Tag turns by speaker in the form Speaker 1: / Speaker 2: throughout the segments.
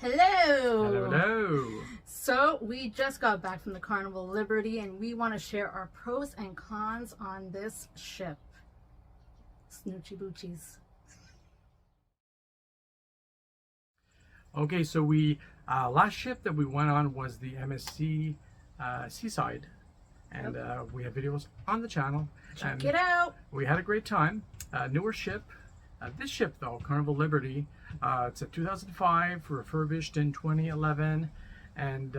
Speaker 1: Hello!
Speaker 2: Hello, hello!
Speaker 1: So we just got back from the Carnival Liberty and we want to share our pros and cons on this ship. Snoochie Boochies.
Speaker 2: Okay, so we last ship that we went on was the MSC Seaside, and we have videos on the channel.
Speaker 1: Check it out!
Speaker 2: We had a great time. Newer ship. This ship though, Carnival Liberty, it's a 2005, refurbished in 2011, and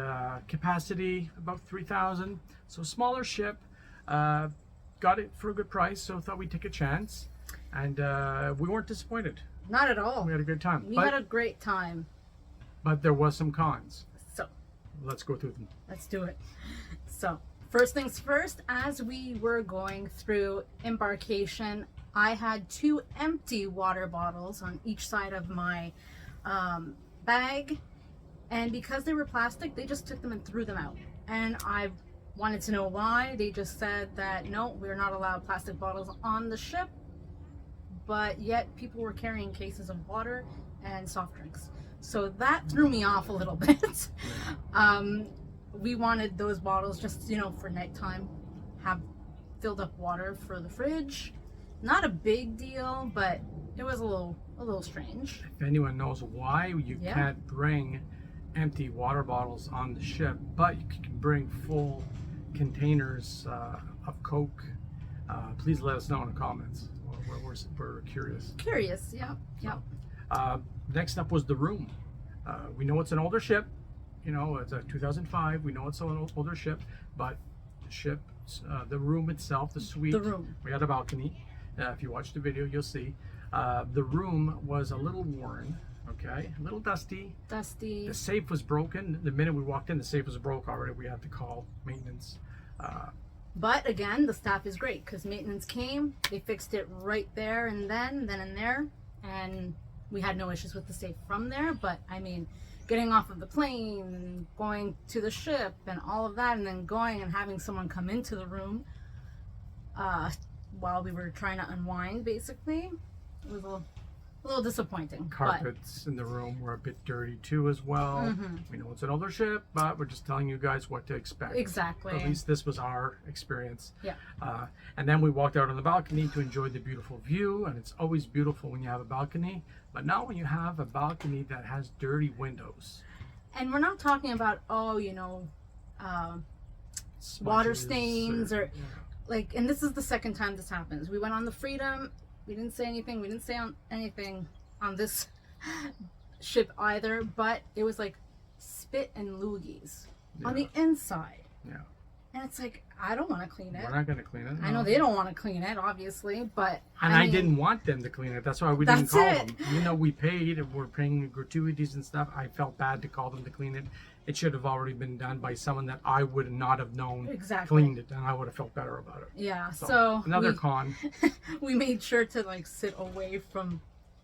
Speaker 2: capacity about 3,000. So smaller ship. Got it for a good price, so thought we'd take a chance, and we weren't disappointed.
Speaker 1: Not at all.
Speaker 2: We had a good time.
Speaker 1: We had a great time.
Speaker 2: But there was some cons.
Speaker 1: So
Speaker 2: let's go through them.
Speaker 1: let's do it. So first things first, as we were going through Embarkation, I had 2 empty water bottles on each side of my bag, and because they were plastic, they just took them and threw them out. And I wanted to know why. They just said that no, we're not allowed plastic bottles on the ship, but yet people were carrying cases of water and soft drinks. So that threw me off a little bit. We wanted those bottles just, you know, for nighttime, have filled up water for the fridge. Not a big deal, but it was a little strange.
Speaker 2: If anyone knows why you can't bring empty water bottles on the ship, but you can bring full containers of Coke, please let us know in the comments. We're curious.
Speaker 1: Yeah.
Speaker 2: Next up was the room. We know it's an older ship. You know, it's a 2005. We know it's an older ship, but the ship, the room itself, the suite.
Speaker 1: The room.
Speaker 2: We had a balcony. If you watch the video, you'll see. The room was a little worn, okay, a little dusty.
Speaker 1: Dusty.
Speaker 2: The safe was broken. The minute we walked in, the safe was broke already. We had to call maintenance.
Speaker 1: But again, the staff is great because maintenance came, they fixed it right there and then and there, and we had no issues with the safe from there. But I mean, getting off of the plane and going to the ship and all of that, and then going and having someone come into the room while we were trying to unwind, basically, it was a little disappointing.
Speaker 2: Carpets in the room were a bit dirty too as well. We know it's an older ship, but we're just telling you guys what to expect.
Speaker 1: Exactly.
Speaker 2: At least this was our experience.
Speaker 1: Yeah.
Speaker 2: And then we walked out on the balcony to enjoy the beautiful view, and it's always beautiful when you have a balcony, but not when you have a balcony that has dirty windows.
Speaker 1: And we're not talking about, water stains or like, and this is the second time this happens. We went on the Freedom. We didn't say anything. We didn't say anything on this ship either, but it was like spit and loogies on the inside. Yeah. And it's like, I don't want to clean it.
Speaker 2: We're not going to clean it. No.
Speaker 1: I know they don't want to clean it, obviously, but
Speaker 2: I mean, didn't want them to clean it. That's why we didn't call them. You know, we paid and we're paying gratuities and stuff. I felt bad to call them to clean it. It should have already been done by someone that I would not have known cleaned it, and I would have felt better about it.
Speaker 1: Yeah. So
Speaker 2: another con.
Speaker 1: We made sure to like sit away from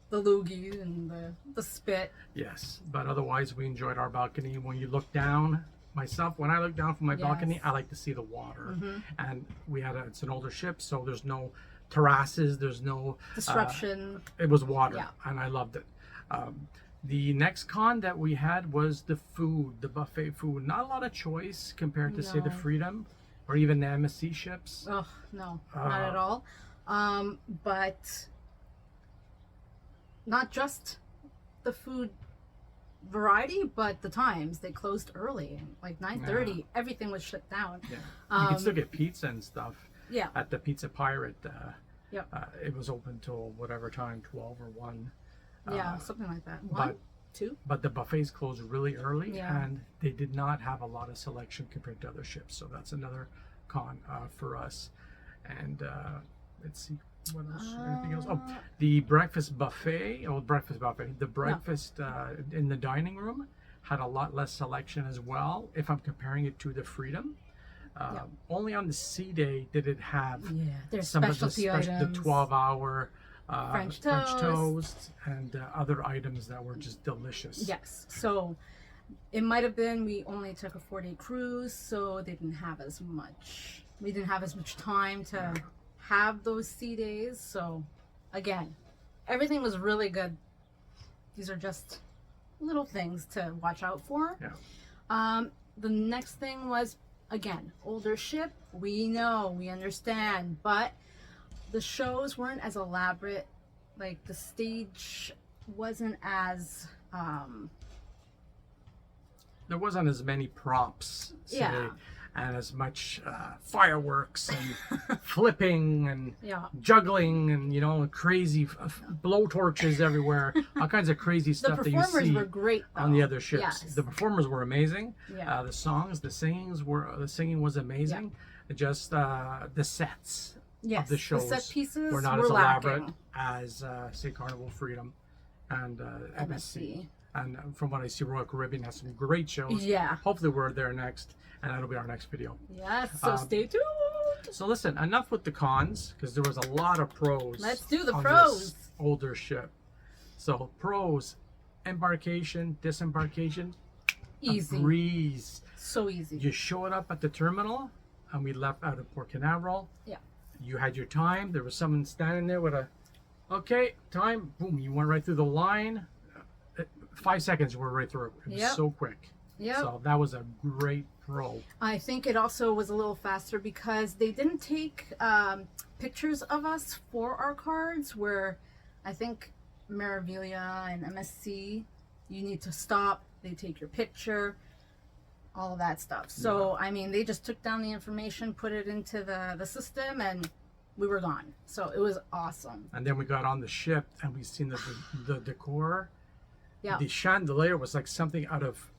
Speaker 1: the loogie and the spit.
Speaker 2: Yes, but otherwise we enjoyed our balcony. When you look down, when I look down from my balcony, I like to see the water. And it's an older ship, so there's no terraces, there's no
Speaker 1: disruption.
Speaker 2: It was water, and I loved it. The next con that we had was the food, the buffet food. Not a lot of choice compared to say the Freedom or even the MSC ships.
Speaker 1: Oh no, not at all. But not just the food variety, but the times. They closed early, like 9:30. Everything was shut down.
Speaker 2: You can still get pizza and stuff.
Speaker 1: Yeah.
Speaker 2: At the Pizza Pirate. It was open till whatever time, 12 or 1.
Speaker 1: Yeah, something like that. 1, 2.
Speaker 2: But the buffets closed really early, and they did not have a lot of selection compared to other ships. So that's another con for us. And let's see. What else? Anything else? Oh, the breakfast buffet. The breakfast in the dining room had a lot less selection as well. If I'm comparing it to the Freedom, only on the sea day did it have some of the 12-hour French toast and other items that were just delicious.
Speaker 1: Yes. So it might have been we only took a 4-day cruise, so they didn't have as much. We didn't have as much time to have those sea days. So again, everything was really good. These are just little things to watch out for.
Speaker 2: Yeah.
Speaker 1: The next thing was, again, older ship. We know, we understand, but the shows weren't as elaborate. Like the stage wasn't as
Speaker 2: there wasn't as many props, say,
Speaker 1: Yeah.
Speaker 2: and as much fireworks and flipping and
Speaker 1: yeah.
Speaker 2: juggling and, you know, crazy blowtorches everywhere, all kinds of crazy
Speaker 1: The
Speaker 2: stuff that you
Speaker 1: performers
Speaker 2: see
Speaker 1: were great though.
Speaker 2: on the other ships.
Speaker 1: Yes.
Speaker 2: The performers were amazing.
Speaker 1: Yeah.
Speaker 2: The songs, the singing was amazing. Just the sets
Speaker 1: Yes,
Speaker 2: of the shows
Speaker 1: set pieces
Speaker 2: were not
Speaker 1: were
Speaker 2: as elaborate
Speaker 1: lacking.
Speaker 2: as say Carnival Freedom and MSC.
Speaker 1: MSC.
Speaker 2: And from what I see, Royal Caribbean has some great shows.
Speaker 1: Yeah.
Speaker 2: Hopefully we're there next, and that'll be our next video.
Speaker 1: Yes, so stay tuned.
Speaker 2: So listen, enough with the cons, because there was a lot of pros.
Speaker 1: Let's do the
Speaker 2: on
Speaker 1: pros.
Speaker 2: this older ship. So pros: embarkation, disembarkation,
Speaker 1: Easy.
Speaker 2: a breeze.
Speaker 1: So easy.
Speaker 2: You showed up at the terminal, and we left out of Port Canaveral.
Speaker 1: Yeah.
Speaker 2: You had your time. There was someone standing there with a, okay, time. Boom! You went right through the line. 5 seconds, we're right through. It was
Speaker 1: Yep.
Speaker 2: so quick.
Speaker 1: Yep.
Speaker 2: So that was a great pro.
Speaker 1: I think it also was a little faster because they didn't take pictures of us for our cards, where I think Meraviglia and MSC, you need to stop, they take your picture, all of that stuff. So, I mean, they just took down the information, put it into the system, and we were gone. So it was awesome.
Speaker 2: And then we got on the ship and we seen the decor.
Speaker 1: Yeah.
Speaker 2: The chandelier was like something out of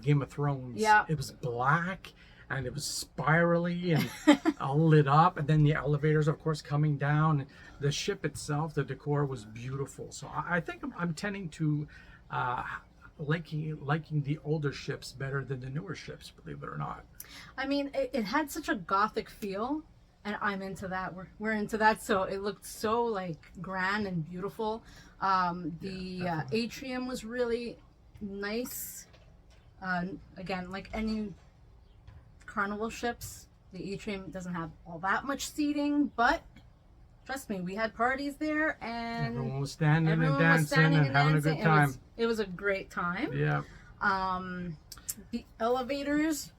Speaker 2: Game of Thrones.
Speaker 1: Yeah.
Speaker 2: It was black and it was spirally and all lit up. And then the elevators, of course, coming down. The ship itself, the decor was beautiful. So I think I'm tending to liking the older ships better than the newer ships, believe it or not.
Speaker 1: I mean, it had such a gothic feel, and I'm into that. We're into that. So it looked so like grand and beautiful. The atrium was really nice. Again, like any Carnival ships, the atrium doesn't have all that much seating, but trust me, we had parties there, and
Speaker 2: Everyone was standing and
Speaker 1: everyone was
Speaker 2: dancing
Speaker 1: standing
Speaker 2: and having a
Speaker 1: dancing.
Speaker 2: good time.
Speaker 1: It was a great time.
Speaker 2: Yeah.
Speaker 1: The elevators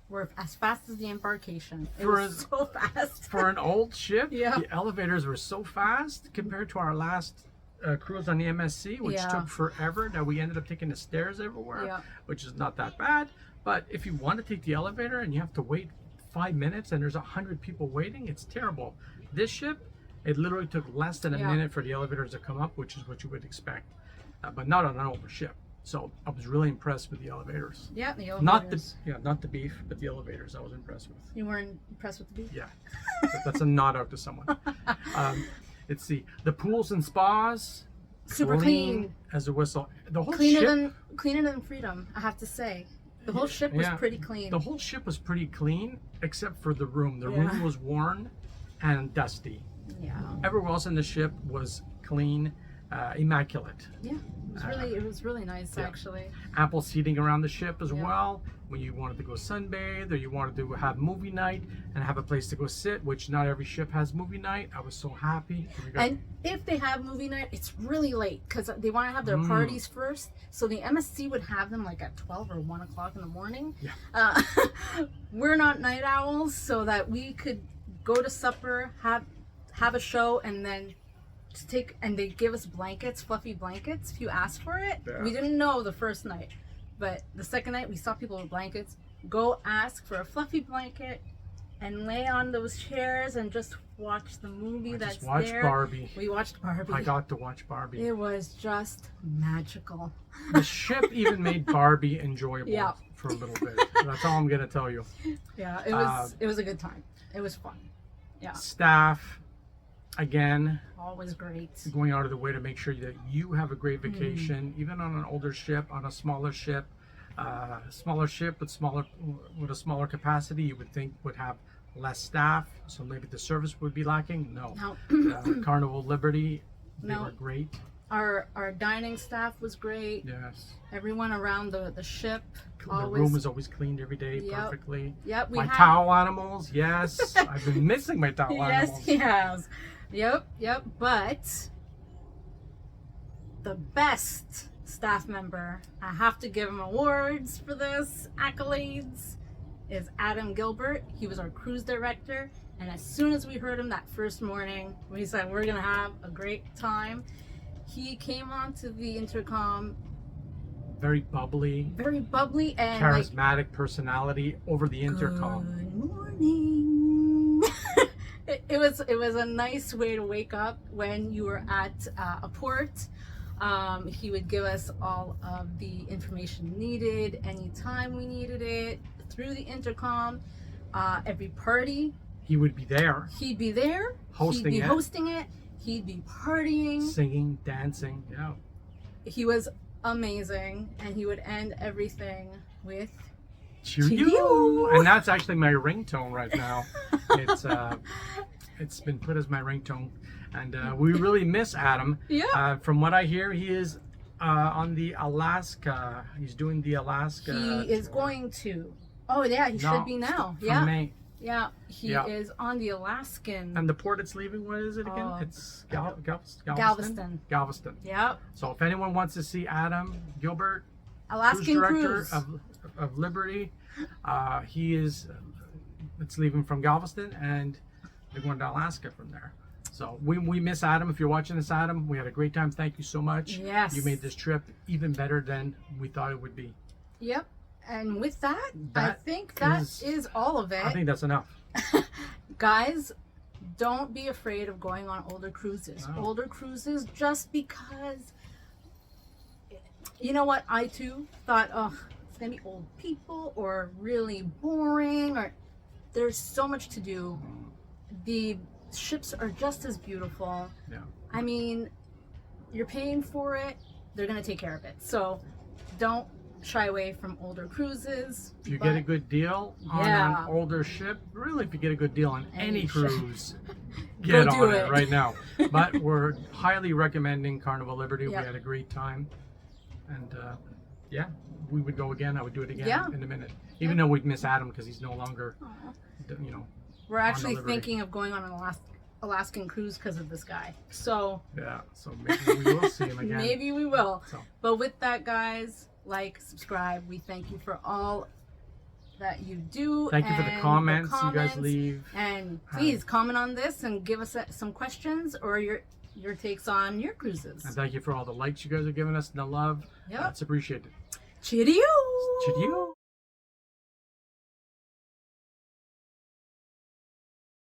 Speaker 1: were as fast as the Embarkation. It
Speaker 2: For
Speaker 1: was so fast.
Speaker 2: For an old ship,
Speaker 1: Yeah.
Speaker 2: the elevators were so fast compared to our last cruise on the MSC, which
Speaker 1: Yeah.
Speaker 2: took forever. Now we ended up taking the stairs everywhere,
Speaker 1: Yeah.
Speaker 2: which is not that bad. But if you want to take the elevator and you have to wait 5 minutes and there's 100 people waiting, it's terrible. This ship, it literally took less than a
Speaker 1: Yeah.
Speaker 2: minute for the elevators to come up, which is what you would expect, but not on an older ship. So I was really impressed with the elevators.
Speaker 1: Yeah, the
Speaker 2: Not the
Speaker 1: elevators.
Speaker 2: not the beef, but the elevators I was impressed with.
Speaker 1: You weren't impressed with the beef?
Speaker 2: Yeah, that's a nod out to someone. Let's see, the pools and spas,
Speaker 1: Super clean.
Speaker 2: as a whistle. The whole
Speaker 1: Cleaner
Speaker 2: ship,
Speaker 1: than Freedom, I have to say. The whole ship was
Speaker 2: Yeah.
Speaker 1: pretty clean.
Speaker 2: the whole ship was pretty clean, except for the room. The
Speaker 1: Yeah.
Speaker 2: room was worn and dusty.
Speaker 1: Yeah.
Speaker 2: Everywhere else in the ship was clean, immaculate.
Speaker 1: Yeah. It was really nice,
Speaker 2: yeah.
Speaker 1: actually.
Speaker 2: Ample seating around the ship as
Speaker 1: Yeah.
Speaker 2: well. When you wanted to go sunbathe or you wanted to have movie night and have a place to go sit, which not every ship has movie night. I was so happy. We got-
Speaker 1: And if they have movie night, it's really late because they want to have their
Speaker 2: Mm.
Speaker 1: parties first. So the MSC would have them like at 12 or 1 o'clock in the morning.
Speaker 2: Yeah.
Speaker 1: We're not night owls, so that we could go to supper, have a show, and then just and they give us blankets, fluffy blankets, if you ask for it.
Speaker 2: Yeah.
Speaker 1: We didn't know the first night, but the second night we saw people with blankets. Go ask for a fluffy blanket and lay on those chairs and just watch the movie
Speaker 2: I
Speaker 1: that's
Speaker 2: just watched
Speaker 1: there.
Speaker 2: Barbie.
Speaker 1: We watched Barbie.
Speaker 2: I got to watch Barbie.
Speaker 1: It was just magical.
Speaker 2: The ship even made Barbie enjoyable
Speaker 1: Yeah.
Speaker 2: for a little bit. That's all I'm gonna tell you.
Speaker 1: Yeah, it was a good time. It was fun. Yeah,
Speaker 2: Staff, again,
Speaker 1: always great.
Speaker 2: going out of the way to make sure that you have a great
Speaker 1: Mm.
Speaker 2: vacation, even on an older ship, on a smaller ship. With a smaller capacity, you would think would have less staff, so maybe the service would be lacking. No. Carnival Liberty, they
Speaker 1: No.
Speaker 2: were great.
Speaker 1: Our dining staff was great.
Speaker 2: Yes.
Speaker 1: Everyone around the ship
Speaker 2: The
Speaker 1: always.
Speaker 2: room is always cleaned every day
Speaker 1: Yep.
Speaker 2: perfectly.
Speaker 1: Yep, we
Speaker 2: My
Speaker 1: had.
Speaker 2: towel animals, yes. I've been missing my towel
Speaker 1: Yes,
Speaker 2: animals.
Speaker 1: he has. Yep. But the best staff member, I have to give him awards for this, accolades, is Adam Gilbert. He was our cruise director, and as soon as we heard him that first morning, we said we're gonna have a great time. He came onto the intercom,
Speaker 2: very bubbly,
Speaker 1: and
Speaker 2: charismatic personality over the intercom.
Speaker 1: Good morning. It was a nice way to wake up when you were at a port. He would give us all of the information needed anytime we needed it through the intercom. Every party,
Speaker 2: he would be there.
Speaker 1: He'd be there.
Speaker 2: Hosting
Speaker 1: He'd be
Speaker 2: it.
Speaker 1: hosting it. He'd be partying,
Speaker 2: singing, dancing. Yeah.
Speaker 1: He was amazing, and he would end everything with
Speaker 2: cheerio. And that's actually my ringtone right now. It's been put as my ringtone, and we really miss Adam.
Speaker 1: Yeah.
Speaker 2: From what I hear, he is on the Alaska. He's doing the Alaska.
Speaker 1: He is going to. Oh yeah, he should be now. Yeah.
Speaker 2: May.
Speaker 1: Yeah, he is on the Alaskan.
Speaker 2: And the port it's leaving, what is it again? It's
Speaker 1: Galveston.
Speaker 2: Galveston.
Speaker 1: Yep.
Speaker 2: So if anyone wants to see Adam Gilbert,
Speaker 1: Alaskan
Speaker 2: cruise director of Liberty, he is. It's leaving from Galveston, and they're going to Alaska from there. So we miss Adam. If you're watching this, Adam, we had a great time. Thank you so much.
Speaker 1: Yes.
Speaker 2: You made this trip even better than we thought it would be.
Speaker 1: Yep. And with that I think that is all of it.
Speaker 2: I think that's enough.
Speaker 1: Guys, don't be afraid of going on older cruises.
Speaker 2: Wow.
Speaker 1: Older cruises, just because, you know what, I too thought, oh, it's gonna be old people or really boring, or there's so much to do. The ships are just as beautiful.
Speaker 2: Yeah.
Speaker 1: I mean, you're paying for it, they're gonna take care of it. So don't shy away from older cruises.
Speaker 2: If you get a good deal on an older ship, really, if you get a good deal on any cruise, get on it right now. But we're highly recommending Carnival Liberty. We had a great time, and yeah, we would go again. I would do it again in a minute, even though we'd miss Adam because he's no longer, you know.
Speaker 1: We're actually thinking of going on an Alaskan cruise because of this guy. So
Speaker 2: yeah, so maybe we will see him again.
Speaker 1: Maybe we will. So. But with that, guys, like, subscribe. We thank you for all that you do.
Speaker 2: Thank you for the comments you guys leave.
Speaker 1: And please comment on this and give us some questions or your takes on your cruises.
Speaker 2: And thank you for all the likes you guys are giving us and the love.
Speaker 1: Yep.
Speaker 2: It's appreciated.
Speaker 1: Cheerio!
Speaker 2: Cheerio!